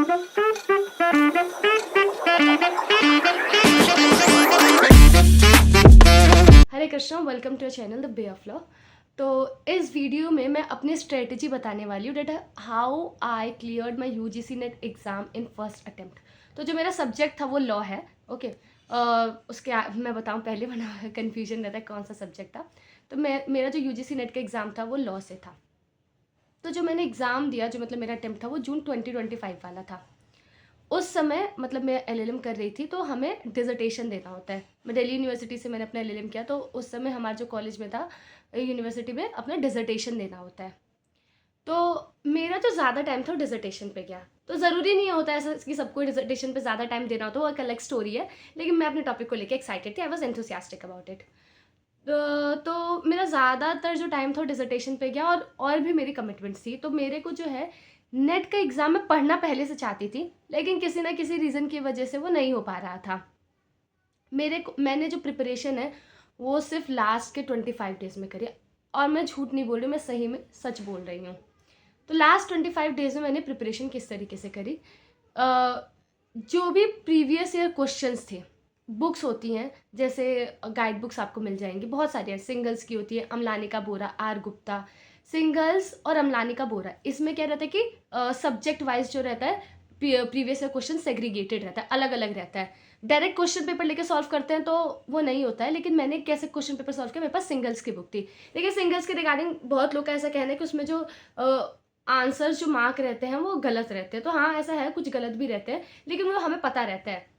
Hare Krishna, welcome to channel the bay of law. तो इस video में मैं अपनी स्ट्रेटजी बताने वाली हूँ that how I cleared my UGC NET exam in first attempt. तो जो मेरा सब्जेक्ट था वो लॉ है। ओके मैं बताऊँ पहले, वरना कन्फ्यूजन रहता है कौन सा सब्जेक्ट था। तो मेरा जो यूजीसी नेट का एग्ज़ाम था वो लॉ से था। तो जो मैंने एग्ज़ाम दिया, जो मतलब मेरा अटेम्प्ट था वो जून 2025 वाला था। उस समय मतलब मैं एलएलएम कर रही थी, तो हमें डिसर्टेशन देना होता है। मैं दिल्ली यूनिवर्सिटी से मैंने अपना एलएलएम किया, तो उस समय हमारे जो कॉलेज में था, यूनिवर्सिटी में अपना डिसर्टेशन देना होता है। तो मेरा जो ज़्यादा टाइम था वो डिसर्टेशन पे गया। तो ज़रूरी नहीं होता ऐसा कि सबको डिसर्टेशन पे ज़्यादा टाइम देना हो, तो वो एक अलग स्टोरी है। लेकिन मैं अपने टॉपिक को लेके एक्साइटेड थी, I was enthusiastic about it. तो मेरा ज़्यादातर जो टाइम था डिसर्टेशन पे गया, और भी मेरी कमिटमेंट्स थी। तो मेरे को जो है नेट का एग्ज़ाम में पढ़ना पहले से चाहती थी, लेकिन किसी ना किसी रीज़न की वजह से वो नहीं हो पा रहा था। मैंने जो प्रिपरेशन है वो सिर्फ लास्ट के 25 डेज़ में करी। और मैं झूठ नहीं बोल रही हूँ, मैं सही में सच बोल रही हूँ। तो लास्ट 25 डेज़ में मैंने प्रिपरेशन किस तरीके से करी, जो भी प्रीवियस ईयर क्वेश्चंस थे, बुक्स होती हैं जैसे गाइड बुक्स आपको मिल जाएंगी, बहुत सारी हैं। सिंगल्स की होती है अमलानी का बोरा, आर गुप्ता। सिंगल्स और अमलानी का बोरा, इसमें क्या रहता है कि सब्जेक्ट वाइज जो रहता है, प्रीवियस ईयर क्वेश्चन सेग्रीगेटेड रहता है, अलग अलग रहता है। डायरेक्ट क्वेश्चन पेपर लेके सॉल्व करते हैं तो वो नहीं होता है। लेकिन मैंने कैसे क्वेश्चन पेपर सॉल्व किया, मेरे पास सिंगल्स की बुक थी। लेकिन सिंगल्स के रिगार्डिंग बहुत लोग का ऐसा कहना है कि उसमें जो आंसर्स जो मार्क रहते हैं वो गलत रहते हैं। तो हाँ, ऐसा है, कुछ गलत भी रहते हैं, लेकिन वो हमें पता रहता है,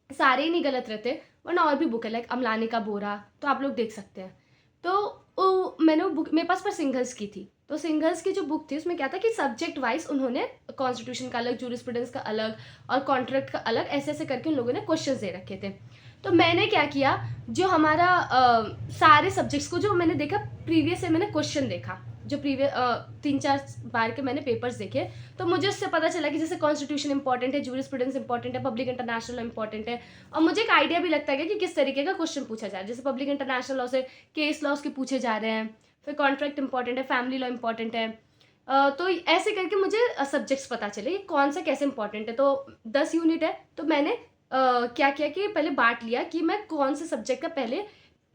सारे ही नहीं गलत रहते। वरना और भी बुक है लाइक अमलानी का बोरा, तो आप लोग देख सकते हैं। तो मैंने वो बुक मेरे पास पर सिंगल्स की थी। तो सिंगल्स की जो बुक थी उसमें क्या था कि सब्जेक्ट वाइज उन्होंने कॉन्स्टिट्यूशन का अलग, जूरिस्प्रूडेंस का अलग और कॉन्ट्रैक्ट का अलग, ऐसे ऐसे करके उन लोगों ने क्वेश्चंस दे रखे थे। तो मैंने क्या किया, जो हमारा सारे सब्जेक्ट्स को जो मैंने देखा, प्रीवियस से मैंने क्वेश्चन देखा, जो प्रीवियस 3-4 बार के मैंने पेपर्स देखे, तो मुझे उससे पता चला कि जैसे कॉन्स्टिट्यूशन इंपॉर्टेंट है, जूरिस्प्रूडेंस इंपॉर्टेंट है, पब्लिक इंटरनेशनल इंपॉर्टेंट है। और मुझे एक आइडिया भी लगता है कि किस तरीके का क्वेश्चन पूछा जाए। जैसे पब्लिक इंटरनेशनल लॉ से केस लॉस के पूछे जा रहे हैं, फिर कॉन्ट्रैक्ट इंपॉर्टेंट है, फैमिली लॉ इंपॉर्टेंट है। तो ऐसे करके मुझे सब्जेक्ट्स पता चले कि कौन सा कैसे इंपॉर्टेंट है। तो 10 यूनिट है, तो मैंने क्या किया कि पहले बांट लिया कि मैं कौन से सब्जेक्ट का पहले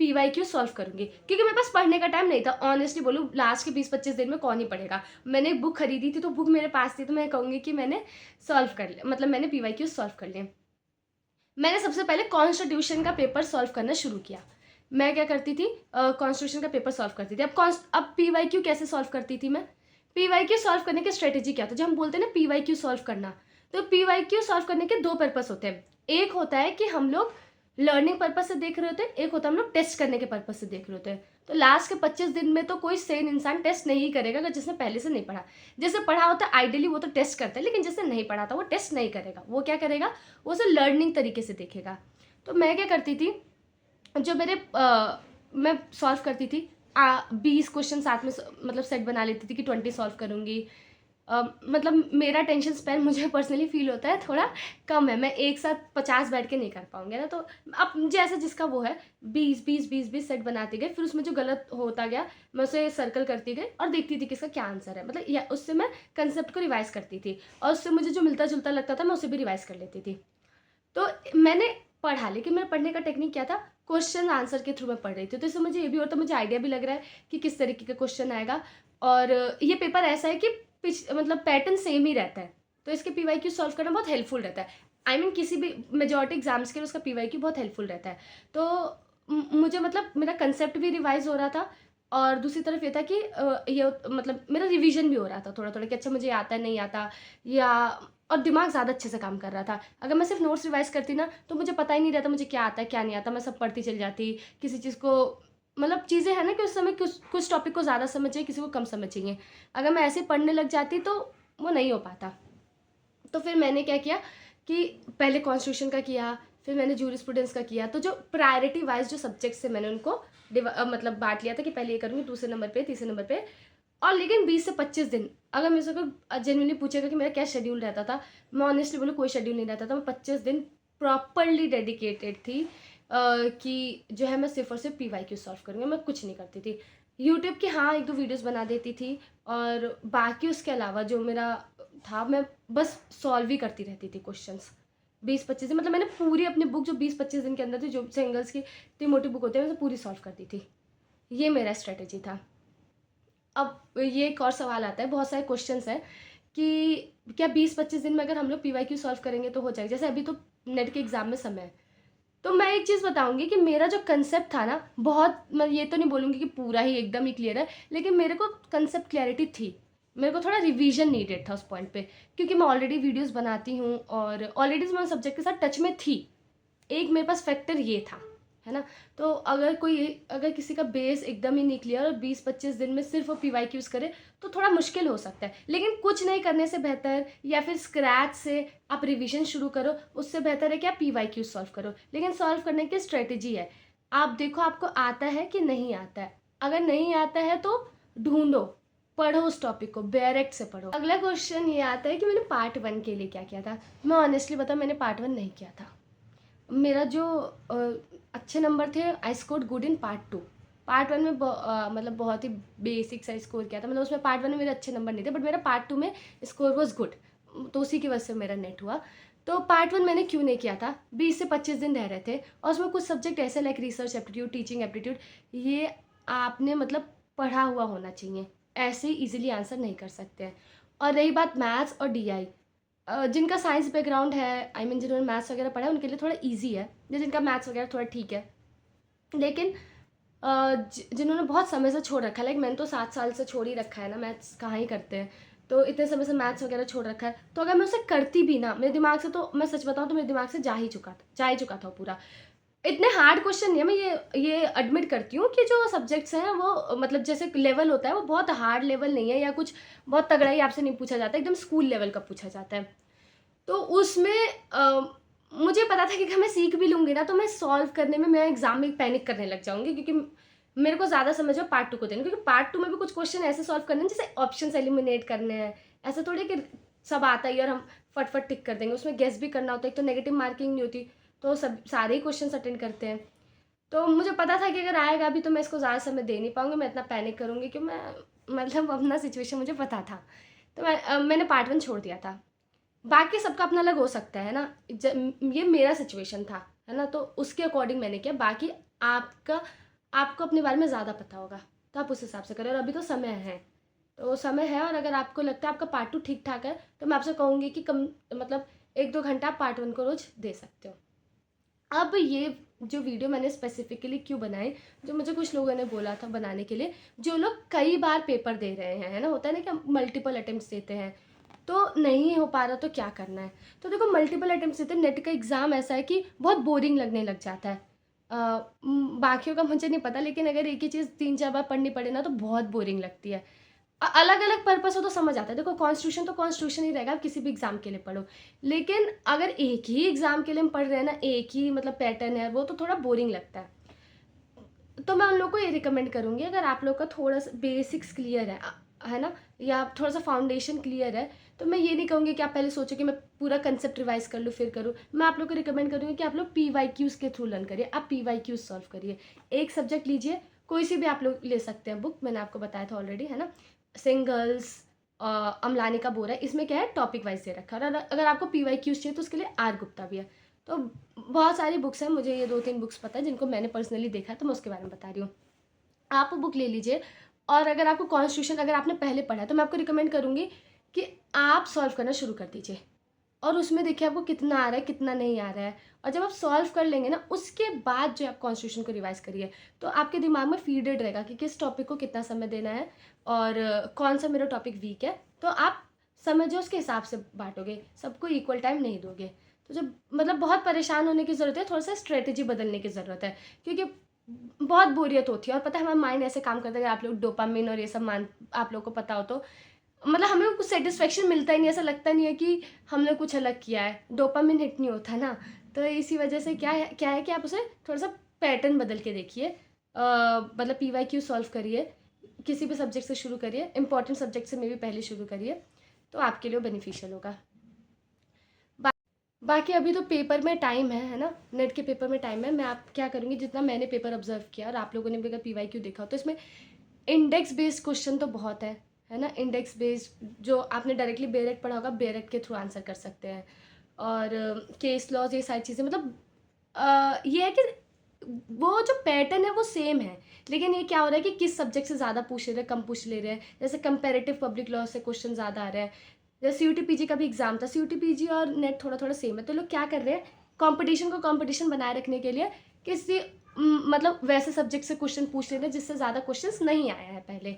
पीवाईक्यू सॉल्व करूंगी, क्योंकि मेरे पास पढ़ने का टाइम नहीं था। ऑनेस्टली बोलूँ, लास्ट के 20-25 दिन में कौन ही पढ़ेगा। मैंने एक बुक खरीदी थी, तो बुक मेरे पास थी, तो मैं कहूँगी कि मैंने सॉल्व कर लिया, मतलब मैंने पीवाईक्यू सॉल्व कर लिए। मैंने सबसे पहले कॉन्स्टिट्यूशन का पेपर सॉल्व करना शुरू किया। मैं क्या करती थी, कॉन्स्टिट्यूशन का पेपर सॉल्व करती थी। अब पीवाईक्यू कैसे सॉल्व करती थी मैं, पीवाईक्यू सॉल्व करने की स्ट्रेटेजी क्या था, जो हम बोलते हैं ना पीवाईक्यू सॉल्व करना। तो पीवाईक्यू सॉल्व करने के दो पर्पस होते हैं। एक होता है कि हम लोग लर्निंग पर्पज से देख रहे होते हैं, एक होता है हम लोग टेस्ट करने के पर्पज से देख रहे होते हैं। तो लास्ट के 25 दिन में तो कोई सेन इंसान टेस्ट नहीं करेगा अगर जिसने पहले से नहीं पढ़ा। जैसे पढ़ा होता है आइडियली वो तो टेस्ट करता है, लेकिन जिसने नहीं पढ़ा था वो टेस्ट नहीं करेगा। वो क्या करेगा, वो उसे लर्निंग तरीके से देखेगा। तो मैं क्या करती थी, जो मैं सॉल्व करती थी 20 क्वेश्चन साथ में, मतलब सेट बना लेती थी कि 20 सॉल्व करूँगी। मतलब मेरा टेंशन स्पैन, मुझे पर्सनली फील होता है, थोड़ा कम है। मैं एक साथ 50 बैठ के नहीं कर पाऊंगी ना। तो अब जैसा जिसका वो है, 20 सेट बनाती गई, फिर उसमें जो गलत होता गया मैं उसे सर्कल करती गई और देखती थी किसका क्या आंसर है। मतलब या उससे मैं कंसेप्ट को रिवाइज करती थी, और उससे मुझे जो मिलता जुलता लगता था मैं उसे भी रिवाइज कर लेती थी। तो मैंने पढ़ा, लेकिन मेरे पढ़ने का टेक्निक क्या था, क्वेश्चन आंसर के थ्रू मैं पढ़ रही थी। तो इससे मुझे ये भी होता, मुझे आइडिया भी लग रहा है कि किस तरीके का क्वेश्चन आएगा। और ये पेपर ऐसा है कि मतलब पैटर्न सेम ही रहता है, तो इसके पीवाईक्यू सॉल्व करना बहुत हेल्पफुल रहता है। किसी भी मेजॉरिटी एग्जाम्स के लिए उसका पीवाईक्यू बहुत हेल्पफुल रहता है। तो मुझे मतलब मेरा कंसेप्ट भी रिवाइज हो रहा था, और दूसरी तरफ ये था कि ये मतलब मेरा रिवीजन भी हो रहा था थोड़ा थोड़ा, कि अच्छा मुझे आता है नहीं आता, या और दिमाग ज़्यादा अच्छे से काम कर रहा था। अगर मैं सिर्फ नोट्स रिवाइज करती ना, तो मुझे पता ही नहीं रहता मुझे क्या आता है क्या नहीं आता, मैं सब पढ़ती चली जाती। किसी चीज़ को, मतलब चीज़ें हैं ना कि उस समय कुछ टॉपिक को ज़्यादा समझ चाहिए, किसी को कम समझ चाहिए। अगर मैं ऐसे पढ़ने लग जाती तो वो नहीं हो पाता। तो फिर मैंने क्या किया कि पहले कॉन्स्टिट्यूशन का किया, फिर मैंने जूरिस्प्रूडेंस का किया। तो जो प्रायोरिटी वाइज जो सब्जेक्ट्स थे मैंने उनको मतलब बांट लिया था कि पहले ये करूँगी, दूसरे नंबर पे, तीसरे नंबर पे। और लेकिन 20 से 25 दिन, अगर मेरे से कोई जेन्युइनली पूछेगा कि मेरा क्या शेड्यूल रहता था, मैं ऑनेस्टली बोलूँ कोई शेड्यूल नहीं रहता था। मैं 25 दिन प्रॉपरली डेडिकेटेड थी कि जो है मैं सिर्फ और सिर्फ पीवाईक्यू सॉल्व करूँगी, मैं कुछ नहीं करती थी। यूट्यूब की हाँ 1-2 वीडियोस बना देती थी, और बाकी उसके अलावा जो मेरा था, मैं बस सॉल्व ही करती रहती थी क्वेश्चंस 20-25 दिन। मतलब मैंने पूरी अपनी बुक जो 20-25 दिन के अंदर थी, जो सिंगल्स की इतनी मोटी बुक होती है, मैं पूरी सॉल्व करती थी। ये मेरा स्ट्रेटेजी था। अब ये एक और सवाल आता है, बहुत सारे क्वेश्चंस हैं कि क्या 20-25 दिन में अगर हम लोग पीवाईक्यू सॉल्व करेंगे तो हो जाएगा? जैसे अभी तो नेट के एग्ज़ाम में समय है, तो मैं एक चीज़ बताऊंगी कि मेरा जो कंसेप्ट था ना, बहुत, मैं ये तो नहीं बोलूँगी कि पूरा ही एकदम ही क्लियर है, लेकिन मेरे को कंसेप्ट क्लैरिटी थी। मेरे को थोड़ा रिवीजन नीडेड था उस पॉइंट पे, क्योंकि मैं ऑलरेडी वीडियोस बनाती हूँ और ऑलरेडी मैं सब्जेक्ट के साथ टच में थी। एक मेरे पास फैक्टर ये था, है ना। तो अगर किसी का बेस एकदम ही नहीं क्लियर और 20-25 दिन में सिर्फ वो पीवाईक्यूज करे तो थोड़ा मुश्किल हो सकता है। लेकिन कुछ नहीं करने से बेहतर, या फिर स्क्रैच से आप रिवीजन शुरू करो, उससे बेहतर है कि आप पीवाईक्यूज सॉल्व करो। लेकिन सॉल्व करने की स्ट्रेटेजी है, आप देखो आपको आता है कि नहीं आता है। अगर नहीं आता है तो ढूंढो, पढ़ो उस टॉपिक को, डायरेक्ट से पढ़ो। अगला क्वेश्चन ये आता है कि मैंने पार्ट 1 के लिए क्या किया था। मैं ऑनेस्टली बताऊँ, मैंने पार्ट 1 नहीं किया था। मेरा जो अच्छे नंबर थे, I scored good in part 2। Part 1 में मतलब बहुत ही बेसिक सा स्कोर किया था, मतलब उसमें पार्ट 1 में मेरे अच्छे नंबर नहीं थे, बट मेरा पार्ट 2 में स्कोर वॉज गुड, तो उसी की वजह से मेरा नेट हुआ। तो पार्ट 1 मैंने क्यों नहीं किया था? 20 से 25 दिन रह रहे थे और उसमें कुछ सब्जेक्ट ऐसे like research aptitude, teaching aptitude, ये आपने मतलब पढ़ा हुआ होना चाहिए, ऐसे ही ईजिली आंसर नहीं कर सकते हैं। और रही बात मैथ्स और डीआई, जिनका साइंस बैकग्राउंड है, आई मीन जिन्होंने मैथ्स वगैरह पढ़ा है, उनके लिए थोड़ा इजी है, जिनका मैथ्स वगैरह थोड़ा ठीक है। लेकिन जिन्होंने बहुत समय से छोड़ रखा है, लाइक मैंने तो 7 साल से छोड़ ही रखा है ना, मैथ्स कहाँ ही करते हैं, तो इतने समय से मैथ्स वगैरह छोड़ रखा है, तो अगर मैं उसे करती भी ना, मेरे दिमाग से, तो मैं सच बताऊँ तो मेरे दिमाग से जा ही चुका था पूरा। इतने हार्ड क्वेश्चन नहीं है, मैं ये एडमिट करती हूँ कि जो सब्जेक्ट्स हैं वो मतलब जैसे लेवल होता है वो बहुत हार्ड लेवल नहीं है, या कुछ बहुत तगड़ा ही आपसे नहीं पूछा जाता, एकदम स्कूल लेवल का पूछा जाता है। तो उसमें मुझे पता था कि अगर मैं सीख भी लूँगी ना, तो मैं सॉल्व करने में, मैं एग्जाम में पैनिक करने लग जाऊँगी, क्योंकि मेरे को ज़्यादा समझ है पार्ट 2 को देना, क्योंकि पार्ट 2 में भी कुछ क्वेश्चन ऐसे सॉल्व करने हैं जैसे ऑप्शंस एलिमिनेट करने हैं। ऐसा थोड़ी कि सब आता ही और हम फटफट टिक कर देंगे, उसमें गेस भी करना होता है, एक तो नेगेटिव मार्किंग नहीं होती, तो सब सारे ही क्वेश्चन अटेंड करते हैं। तो मुझे पता था कि अगर आएगा भी तो मैं इसको ज़्यादा समय दे नहीं पाऊँगी, मैं इतना पैनिक करूँगी कि मैं, मतलब अपना सिचुएशन मुझे पता था, तो मैंने पार्ट 1 छोड़ दिया था। बाकी सबका अपना अलग हो सकता है ना, ये मेरा सिचुएशन था, है ना, तो उसके अकॉर्डिंग मैंने किया। बाकी आपको अपने बारे में ज़्यादा पता होगा, तो आप उस हिसाब से करें। और अभी तो समय है, और अगर आपको लगता है आपका पार्ट 2 ठीक ठाक है, तो मैं आपसे कहूँगी कि कम, मतलब 1-2 घंटा आप पार्ट 1 को रोज़ दे सकते हो। अब ये जो वीडियो मैंने स्पेसिफिकली क्यों बनाई, जो मुझे कुछ लोगों ने बोला था बनाने के लिए, जो लोग कई बार पेपर दे रहे हैं, है ना, होता है ना कि हम मल्टीपल अटेम्प्ट्स देते हैं, तो नहीं हो पा रहा तो क्या करना है। तो देखो, मल्टीपल अटेम्प्ट्स देते हैं, नेट का एग्ज़ाम ऐसा है कि बहुत बोरिंग लगने लग जाता है। बाकियों का मुझे नहीं पता, लेकिन अगर एक ही चीज़ 3-4 बार पढ़नी पड़े ना, तो बहुत बोरिंग लगती है। अलग अलग पर्पस हो तो समझ आता है। देखो, कॉन्स्टिट्यूशन तो कॉन्स्टिट्यूशन ही रहेगा, आप किसी भी एग्जाम के लिए पढ़ो। लेकिन अगर एक ही एग्जाम के लिए हम पढ़ रहे हैं ना, एक ही मतलब पैटर्न है, वो तो थोड़ा बोरिंग लगता है। तो मैं उन लोगों को ये रिकमेंड करूँगी, अगर आप लोग का थोड़ा सा बेसिक्स क्लियर है ना, या थोड़ा सा फाउंडेशन क्लियर है, तो मैं ये नहीं कहूँगी कि आप पहले सोचो कि मैं पूरा कंसेप्ट रिवाइज कर लूँ फिर करूँ। मैं आप लोग को रिकमेंड करूँगी कि आप लोग पीवाईक्यूज़ के थ्रू लर्न करिए, आप पीवाईक्यूज़ सॉल्व करिए। एक सब्जेक्ट लीजिए, कोई सी भी आप लोग ले सकते हैं बुक, मैंने आपको बताया था ऑलरेडी, है ना। सिंगल्स, अमलानी का बोरा है, इसमें क्या है, टॉपिक वाइज दे रखा है। और अगर आपको पीवाईक्यूज़ चाहिए तो उसके लिए आर गुप्ता भी है। तो बहुत सारी बुक्स हैं, मुझे ये 2-3 बुक्स पता है जिनको मैंने पर्सनली देखा है, तो मैं उसके बारे में बता रही हूँ। आप वो बुक ले लीजिए। और अगर आपको कॉन्स्टिट्यूशन अगर आपने पहले पढ़ा है, तो मैं आपको रिकमेंड करूँगी कि आप सॉल्व करना शुरू कर दीजिए, और उसमें देखिए आपको कितना आ रहा है, कितना नहीं आ रहा है। और जब आप सॉल्व कर लेंगे ना, उसके बाद जो आप कॉन्स्टिट्यूशन को रिवाइज करिए, तो आपके दिमाग में फीडेड रहेगा कि किस टॉपिक को कितना समय देना है और कौन सा मेरा टॉपिक वीक है, तो आप समझो उसके हिसाब से बांटोगे, सबको इक्वल टाइम नहीं दोगे। तो जब मतलब बहुत परेशान होने की ज़रूरत है, थोड़ा सा स्ट्रेटेजी बदलने की ज़रूरत है, क्योंकि बहुत बोरियत होती है। और पता है, हमारा माइंड ऐसे काम करता है, अगर आप लोग डोपामिन और ये सब आप लोग को पता हो, तो मतलब हमें कुछ सेटिस्फेक्शन मिलता ही नहीं, ऐसा लगता नहीं है कि हमने कुछ अलग किया है, डोपामिन हिट नहीं होता ना। तो इसी वजह से क्या है कि आप उसे थोड़ा सा पैटर्न बदल के देखिए, मतलब पीवाईक्यू सॉल्व करिए, किसी भी सब्जेक्ट से शुरू करिए, इंपॉर्टेंट सब्जेक्ट से मे भी पहले शुरू करिए, तो आपके लिए बेनिफिशियल होगा। बाकी अभी तो पेपर में टाइम है ना, नेट के पेपर में टाइम है। मैं आप क्या करूँगी, जितना मैंने पेपर ऑब्जर्व किया और आप लोगों ने भी अगर पीवाईक्यू देखा हो, तो इसमें इंडेक्स बेस्ड क्वेश्चन तो बहुत है, है ना, इंडेक्स बेस्ड जो आपने डायरेक्टली बेरेट पढ़ा होगा, बेरेट के थ्रू आंसर कर सकते हैं। और केस लॉज, ये सारी चीज़ें, मतलब ये है कि वो जो पैटर्न है वो सेम है, लेकिन ये क्या हो रहा है कि किस सब्जेक्ट से ज़्यादा पूछ ले रहे हैं, कम पूछ ले रहे हैं। जैसे कंपेरेटिव पब्लिक लॉ से क्वेश्चन ज़्यादा आ रहा है। जैसे CUT-PG का भी एग्जाम था, CUT-PG और नेट थोड़ा थोड़ा सेम है, तो लोग क्या कर रहे हैं, कंपटीशन को कंपटीशन बनाए रखने के लिए किसी मतलब वैसे सब्जेक्ट से क्वेश्चन पूछ ले रहे हैं जिससे ज़्यादा क्वेश्चंस नहीं आया है पहले।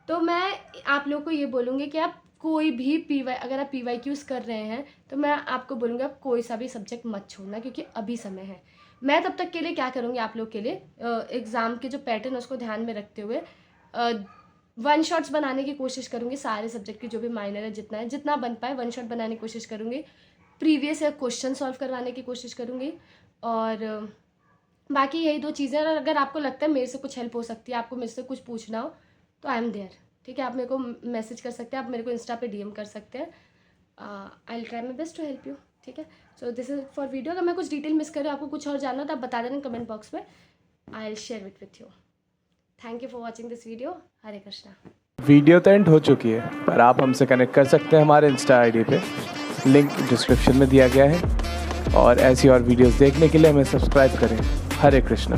तो मैं आप लोगों को ये बोलूँगी कि आप कोई भी अगर आप PYQs कर रहे हैं तो मैं आपको बोलूँगी आप कोई सा भी सब्जेक्ट मत छोड़ना, क्योंकि अभी समय है। मैं तब तक के लिए क्या करूँगी, आप लोग के लिए एग्ज़ाम के जो पैटर्न है उसको ध्यान में रखते हुए वन शॉट्स बनाने की कोशिश करूँगी। सारे सब्जेक्ट की जो भी माइनर है, जितना बन पाए वन शॉट बनाने की कोशिश करूँगी। प्रीवियस ईयर क्वेश्चन सॉल्व करवाने की कोशिश करूँगी। और बाकी यही 2 चीज़ें। और अगर आपको लगता है मेरे से कुछ हेल्प हो सकती है, आपको मेरे से कुछ पूछना हो, तो आई एम देयर, ठीक है। आप मेरे को मैसेज कर सकते हैं, आप मेरे को इंस्टा पे DM कर सकते हैं। I will try my best to help you, ठीक है। So this is for video. अगर मैं कुछ डिटेल मिस कर रही हूँ, आपको कुछ और जानना हो, तो आप बता देना कमेंट बॉक्स में, I will share it with you. Thank you for watching this video. Hare Krishna. Video तो एंड हो चुकी है, पर आप हमसे कनेक्ट कर सकते हैं हमारे इंस्टा ID पे, लिंक डिस्क्रिप्शन में दिया गया है। और ऐसी और वीडियोस देखने के लिए हमें सब्सक्राइब करें। हरे कृष्णा।